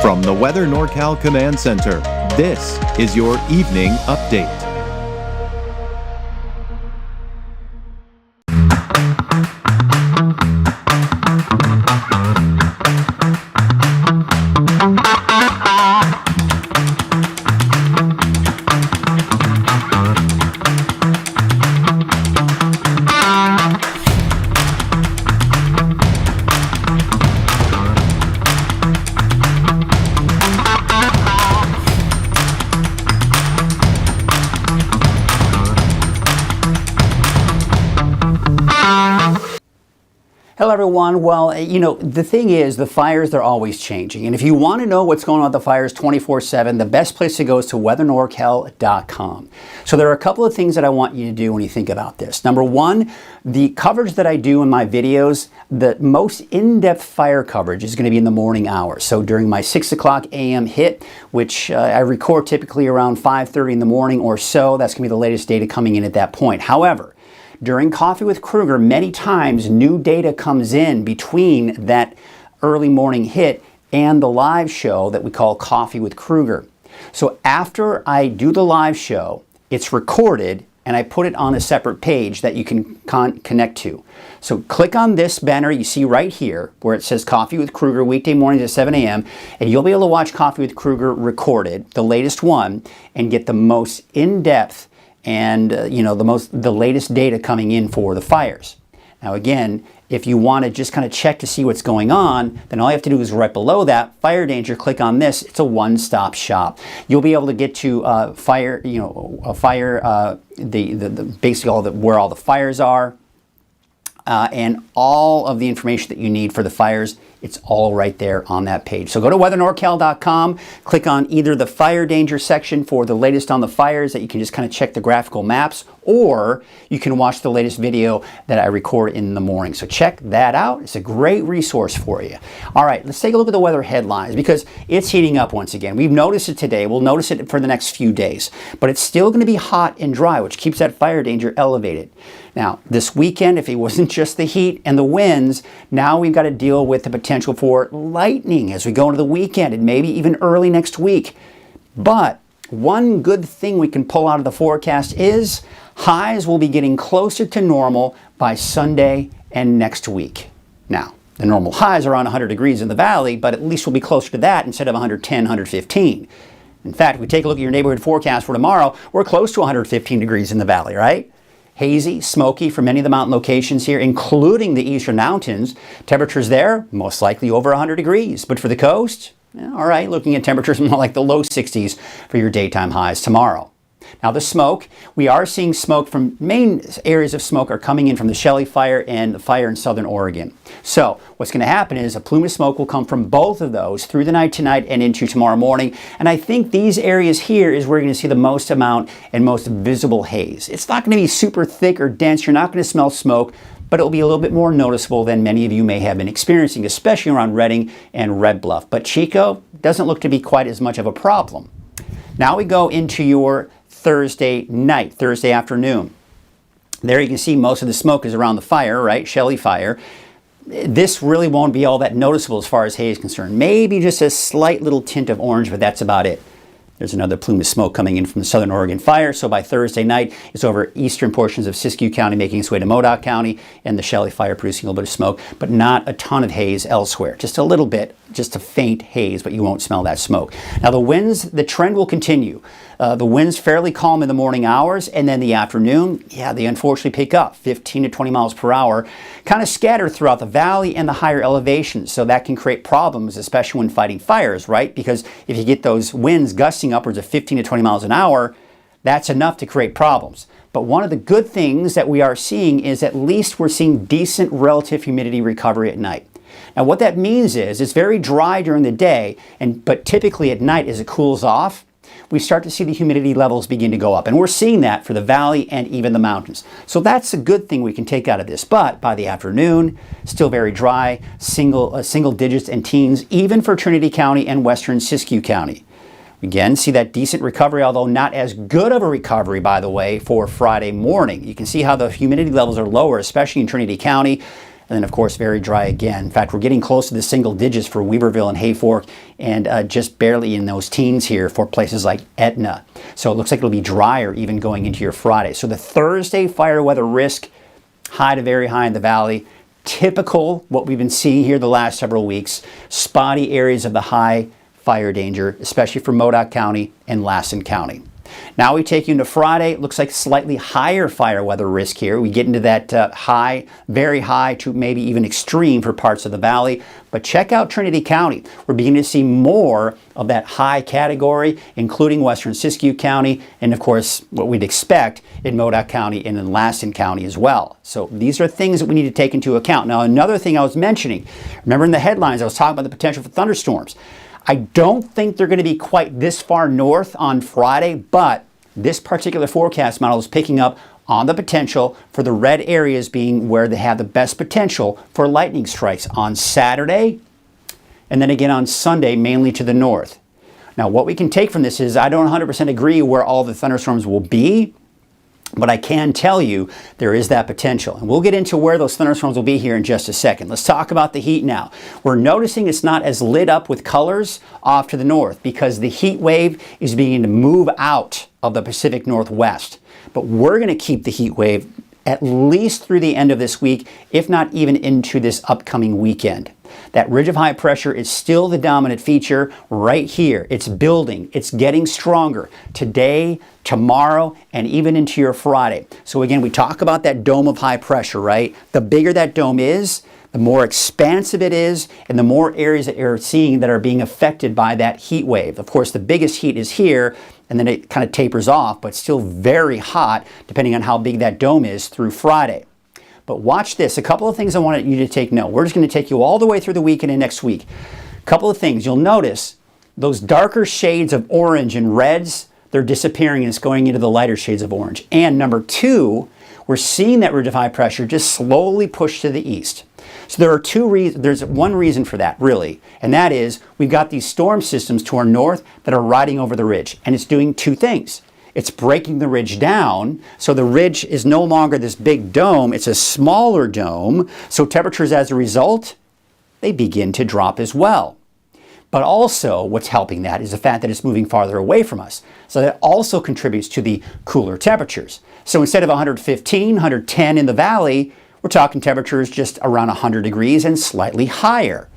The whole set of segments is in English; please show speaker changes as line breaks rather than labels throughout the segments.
From the Weather NorCal Command Center, this is your evening update.
Hello everyone. Well, the thing is, the fires, they're always changing. And if you want to know what's going on with the fires 24/7, the best place to go is to weathernorcal.com. So there are a couple of things that I want you to do when you think about this. Number one, the coverage that I do in my videos, the most in-depth fire coverage is going to be in the morning hours. So during my 6 o'clock a.m. hit, which I record typically around 5:30 in the morning or so, that's going to be the latest data coming in at that point. However, during Coffee with Kruger, many times new data comes in between that early morning hit and the live show that we call Coffee with Kruger. So after I do the live show, it's recorded and I put it on a separate page that you can connect to. So click on this banner you see right here where it says Coffee with Kruger weekday mornings at 7 a.m. and you'll be able to watch Coffee with Kruger recorded, the latest one, and get the most in-depth and the latest data coming in for the fires. Now again, if you want to just kind of check to see what's going on, then all you have to do is right below that, fire danger, click on this. It's a one-stop shop. You'll be able to get to basically where all the fires are, and all of the information that you need for the fires. It's all right there on that page. So go to weathernorcal.com, click on either the fire danger section for the latest on the fires that you can just kind of check the graphical maps, or you can watch the latest video that I record in the morning. So check that out. It's a great resource for you. All right, let's take a look at the weather headlines because it's heating up once again. We've noticed it today. We'll notice it for the next few days, but it's still going to be hot and dry, which keeps that fire danger elevated. Now, this weekend, if it wasn't just the heat and the winds, now we've got to deal with the potential for lightning as we go into the weekend and maybe even early next week. But one good thing we can pull out of the forecast is highs will be getting closer to normal by Sunday and next week. Now, the normal highs are around 100 degrees in the valley, but at least we'll be closer to that instead of 110, 115. In fact, if we take a look at your neighborhood forecast for tomorrow, we're close to 115 degrees in the valley, right? Hazy, smoky for many of the mountain locations here, including the eastern mountains. Temperatures there, most likely over 100 degrees. But for the coast, all right, looking at temperatures more like the low 60s for your daytime highs tomorrow. Now the smoke, we are seeing smoke from main areas of smoke are coming in from the Shelley fire and the fire in southern Oregon. So what's going to happen is a plume of smoke will come from both of those through the night tonight and into tomorrow morning. And I think these areas here is where you're going to see the most amount and most visible haze. It's not going to be super thick or dense. You're not going to smell smoke, but it'll be a little bit more noticeable than many of you may have been experiencing, especially around Redding and Red Bluff. But Chico doesn't look to be quite as much of a problem. Now we go into your Thursday night, Thursday afternoon. There you can see most of the smoke is around the fire, right? Shelley fire. This really won't be all that noticeable as far as haze is concerned. Maybe just a slight little tint of orange, but that's about it. There's another plume of smoke coming in from the southern Oregon fire. So by Thursday night, it's over eastern portions of Siskiyou County, making its way to Modoc County, and the Shelley fire producing a little bit of smoke, but not a ton of haze elsewhere. Just a little bit, just a faint haze, but you won't smell that smoke. Now the winds, the trend will continue. The winds fairly calm in the morning hours, and then the afternoon, they unfortunately pick up 15 to 20 miles per hour, kind of scattered throughout the valley and the higher elevations. So that can create problems, especially when fighting fires, right? Because if you get those winds gusting upwards of 15 to 20 miles an hour, that's enough to create problems. But one of the good things that we are seeing is at least we're seeing decent relative humidity recovery at night. Now what that means is it's very dry during the day, but typically at night as it cools off, we start to see the humidity levels begin to go up. And we're seeing that for the valley and even the mountains. So that's a good thing we can take out of this. But by the afternoon, still very dry, single digits and teens, even for Trinity County and western Siskiyou County. Again, see that decent recovery, although not as good of a recovery, by the way, for Friday morning. You can see how the humidity levels are lower, especially in Trinity County. And then, of course, very dry again. In fact, we're getting close to the single digits for Weaverville and Hayfork, and just barely in those teens here for places like Etna. So it looks like it'll be drier even going into your Friday. So the Thursday fire weather risk, high to very high in the valley. Typical what we've been seeing here the last several weeks. Spotty areas of the high fire danger, especially for Modoc County and Lassen County. Now we take you into Friday. It looks like slightly higher fire weather risk here. We get into that high, very high to maybe even extreme for parts of the valley. But check out Trinity County. We're beginning to see more of that high category, including western Siskiyou County, and of course what we'd expect in Modoc County and in Lassen County as well. So these are things that we need to take into account. Now another thing I was mentioning, remember in the headlines I was talking about the potential for thunderstorms. I don't think they're going to be quite this far north on Friday, but this particular forecast model is picking up on the potential for the red areas being where they have the best potential for lightning strikes on Saturday and then again on Sunday, mainly to the north. Now, what we can take from this is I don't 100% agree where all the thunderstorms will be, but I can tell you there is that potential. And we'll get into where those thunderstorms will be here in just a second. Let's talk about the heat now. We're noticing it's not as lit up with colors off to the north because the heat wave is beginning to move out of the Pacific Northwest. But we're going to keep the heat wave at least through the end of this week, if not even into this upcoming weekend. That ridge of high pressure is still the dominant feature right here. It's building. It's getting stronger today, tomorrow, and even into your Friday. So again, we talk about that dome of high pressure, right? The bigger that dome is, the more expansive it is, and the more areas that you're seeing that are being affected by that heat wave. Of course, the biggest heat is here, and then it kind of tapers off, but still very hot, depending on how big that dome is through Friday. But watch this. A couple of things I wanted you to take note. We're just going to take you all the way through the weekend and next week. A couple of things. You'll notice those darker shades of orange and reds, they're disappearing and it's going into the lighter shades of orange. And number two, we're seeing that ridge of high pressure just slowly push to the east. So there are two reasons. There's one reason for that, really, and that is we've got these storm systems to our north that are riding over the ridge, and it's doing two things. It's breaking the ridge down, so the ridge is no longer this big dome, it's a smaller dome, so temperatures as a result, they begin to drop as well. But also, what's helping that is the fact that it's moving farther away from us. So that also contributes to the cooler temperatures. So instead of 115, 110 in the valley, we're talking temperatures just around 100 degrees and slightly higher.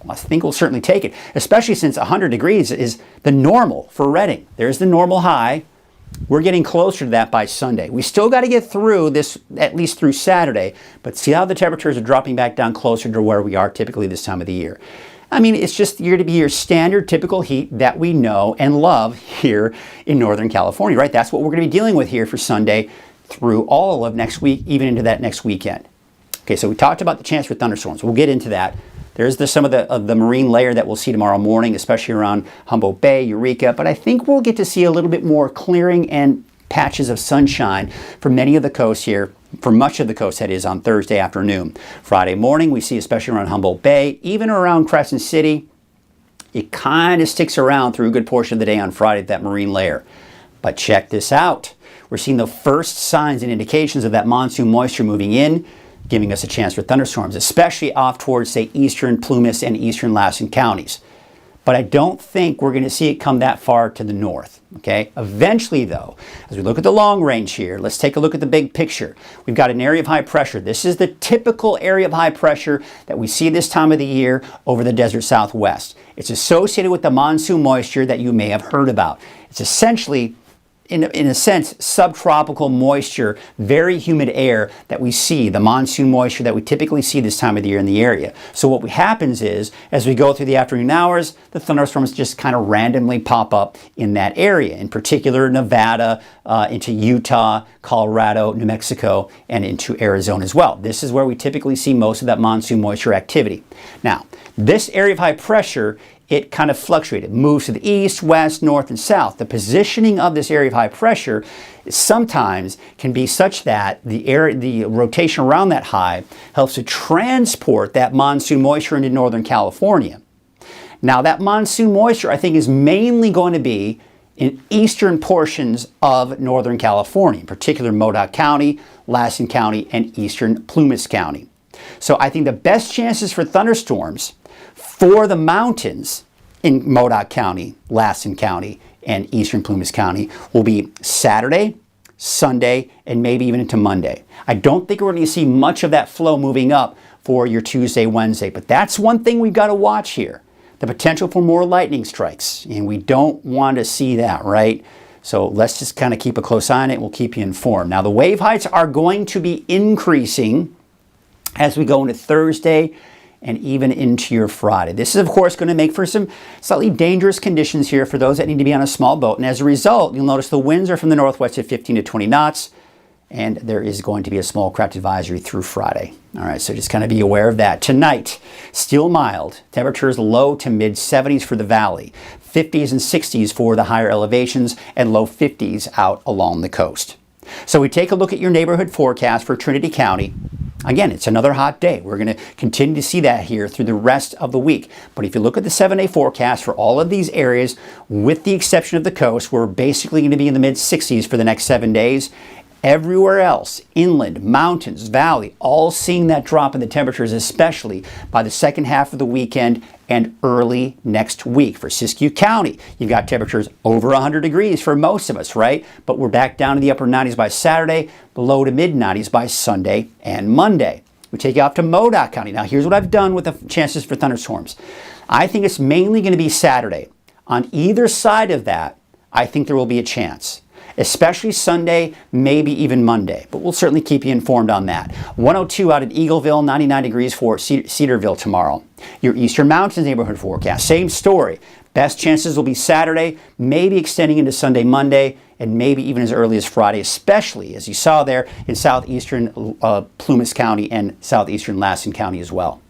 Well, I think we'll certainly take it, especially since 100 degrees is the normal for Redding. There's the normal high. We're getting closer to that by Sunday. We still got to get through this, at least through Saturday, but see how the temperatures are dropping back down closer to where we are typically this time of the year. I mean, it's just going to be your standard typical heat that we know and love here in Northern California, right? That's what we're going to be dealing with here for Sunday through all of next week, even into that next weekend. Okay, so we talked about the chance for thunderstorms. We'll get into that. There's some of the marine layer that we'll see tomorrow morning, especially around Humboldt Bay, Eureka, but I think we'll get to see a little bit more clearing and patches of sunshine for many of the coasts here, for much of the coast that is, on Thursday afternoon. Friday morning, we see especially around Humboldt Bay, even around Crescent City. It kind of sticks around through a good portion of the day on Friday, that marine layer. But check this out. We're seeing the first signs and indications of that monsoon moisture moving in, giving us a chance for thunderstorms, especially off towards, say, eastern Plumas and eastern Lassen counties. But I don't think we're going to see it come that far to the north, okay? Eventually, though, as we look at the long range here, let's take a look at the big picture. We've got an area of high pressure. This is the typical area of high pressure that we see this time of the year over the desert Southwest. It's associated with the monsoon moisture that you may have heard about. It's essentially, in a sense, subtropical moisture, very humid air that we see, the monsoon moisture that we typically see this time of the year in the area. So what happens is, as we go through the afternoon hours, the thunderstorms just kind of randomly pop up in that area, in particular Nevada, into Utah, Colorado, New Mexico, and into Arizona as well. This is where we typically see most of that monsoon moisture activity. Now, this area of high pressure, it kind of fluctuated, moves to the east, west, north, and south. The positioning of this area of high pressure sometimes can be such that the rotation around that high helps to transport that monsoon moisture into Northern California. Now, that monsoon moisture, I think, is mainly going to be in eastern portions of Northern California, in particular Modoc County, Lassen County, and eastern Plumas County. So I think the best chances for thunderstorms for the mountains in Modoc County, Lassen County, and Eastern Plumas County will be Saturday, Sunday, and maybe even into Monday. I don't think we're going to see much of that flow moving up for your Tuesday, Wednesday, but that's one thing we've got to watch here. The potential for more lightning strikes, and we don't want to see that, right? So let's just kind of keep a close eye on it. We'll keep you informed. Now, the wave heights are going to be increasing as we go into Thursday and even into your Friday. This is, of course, going to make for some slightly dangerous conditions here for those that need to be on a small boat. And as a result, you'll notice the winds are from the northwest at 15 to 20 knots, and there is going to be a small craft advisory through Friday. All right, so just kind of be aware of that. Tonight, still mild. Temperatures low to mid 70s for the valley, 50s and 60s for the higher elevations, and low 50s out along the coast. So we take a look at your neighborhood forecast for Trinity County. Again, it's another hot day. We're going to continue to see that here through the rest of the week. But if you look at the 7-day forecast for all of these areas, with the exception of the coast, we're basically going to be in the mid 60s for the next 7 days. Everywhere else, inland, mountains, valley, all seeing that drop in the temperatures, especially by the second half of the weekend and early next week. For Siskiyou County, you've got temperatures over 100 degrees for most of us, right? But we're back down to the upper 90s by Saturday, below to mid 90s by Sunday and Monday. We take you off to Modoc County. Now, here's what I've done with the chances for thunderstorms. I think it's mainly going to be Saturday. On either side of that, I think there will be a chance. Especially Sunday, maybe even Monday. But we'll certainly keep you informed on that. 102 out at Eagleville, 99 degrees for Cedarville tomorrow. Your Eastern Mountains neighborhood forecast, same story. Best chances will be Saturday, maybe extending into Sunday, Monday, and maybe even as early as Friday, especially as you saw there in southeastern Plumas County and southeastern Lassen County as well.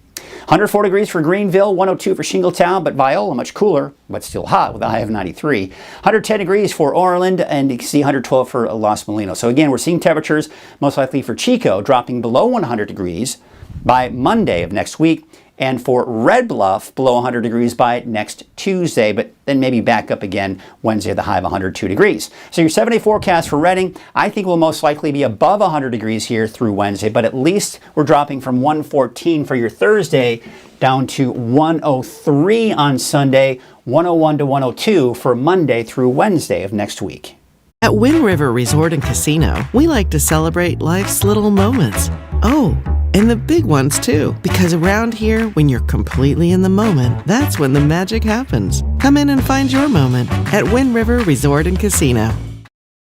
104 degrees for Greenville, 102 for Shingletown, but Viola much cooler, but still hot with a high of 93. 110 degrees for Orland, and you can see 112 for Los Molinos. So again, we're seeing temperatures most likely for Chico dropping below 100 degrees by Monday of next week, and for Red Bluff below 100 degrees by next Tuesday, but then maybe back up again Wednesday at the high of 102 degrees. So your 7-day forecast for Redding, I think will most likely be above 100 degrees here through Wednesday, but at least we're dropping from 114 for your Thursday down to 103 on Sunday, 101 to 102 for Monday through Wednesday of next week.
At Wind River Resort and Casino, we like to celebrate life's little moments. Oh, and the big ones too, because around here, when you're completely in the moment, that's when the magic happens. Come in and find your moment at Wind River Resort and Casino.